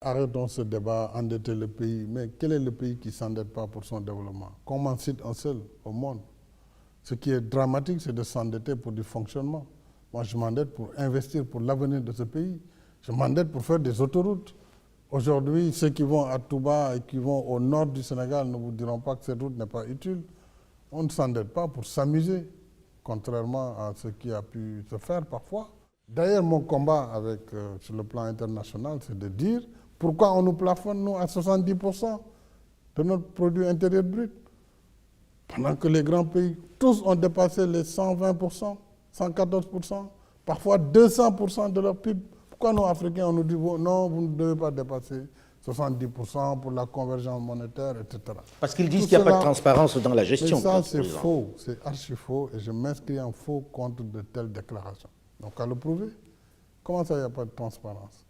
arrêtons ce débat, endetter le pays. Mais quel est le pays qui ne s'endette pas pour son développement? Qu'on m'en cite un seul au monde. Ce qui est dramatique, c'est de s'endetter pour du fonctionnement. Moi, je m'endette pour investir pour l'avenir de ce pays. Je m'endette pour faire des autoroutes. Aujourd'hui, ceux qui vont à Touba et qui vont au nord du Sénégal ne vous diront pas que cette route n'est pas utile. On ne s'endette pas pour s'amuser, contrairement à ce qui a pu se faire parfois. D'ailleurs, mon combat sur le plan international, c'est de dire pourquoi on nous plafonne, nous, à 70% de notre produit intérieur brut, pendant que les grands pays, tous ont dépassé les 120%, 114%, parfois 200% de leur PIB. Pourquoi nous, Africains, on nous dit non, vous ne devez pas dépasser 70% pour la convergence monétaire, etc. Parce qu'ils disent qu'il n'y a pas de transparence dans la gestion. Mais ça, c'est faux, c'est archi faux, et je m'inscris en faux contre de telles déclarations. Donc, à le prouver. Comment ça, il n'y a pas de transparence?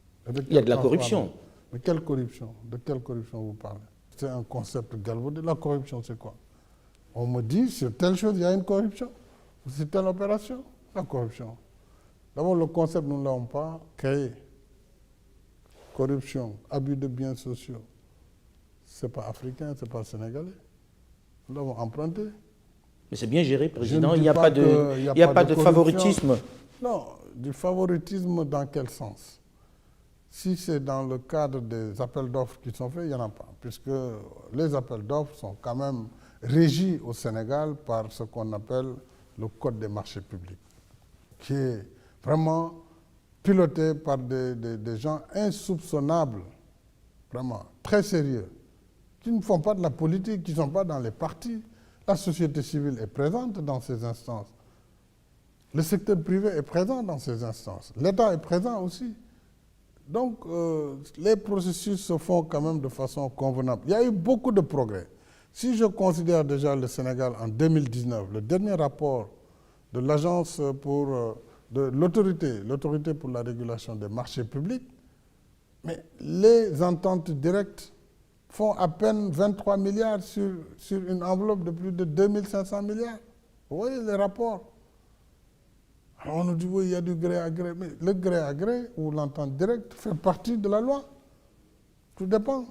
Il y a de la corruption. Mais quelle corruption? De quelle corruption vous parlez? C'est un concept galvaudé. La corruption, c'est quoi? On me dit, sur telle chose, il y a une corruption. Sur telle opération, la corruption. D'abord, le concept, nous ne l'avons pas créé. Corruption, abus de biens sociaux, ce n'est pas africain, ce n'est pas sénégalais. Nous l'avons emprunté. Mais c'est bien géré, Président. Il n'y a pas de favoritisme. Non, du favoritisme dans quel sens? Si c'est dans le cadre des appels d'offres qui sont faits, il n'y en a pas. Puisque les appels d'offres sont quand même régis au Sénégal par ce qu'on appelle le Code des marchés publics, qui est vraiment piloté par des gens insoupçonnables, vraiment très sérieux, qui ne font pas de la politique, qui ne sont pas dans les partis. La société civile est présente dans ces instances. Le secteur privé est présent dans ces instances. L'État est présent aussi. Donc, les processus se font quand même de façon convenable. Il y a eu beaucoup de progrès. Si je considère déjà le Sénégal en 2019, le dernier rapport de l'agence de l'autorité pour la régulation des marchés publics, mais les ententes directes font à peine 23 milliards sur une enveloppe de plus de 2500 milliards. Vous voyez les rapports. Alors on nous dit, oui, il y a du gré à gré. Mais le gré à gré ou l'entente directe fait partie de la loi. Tout dépend.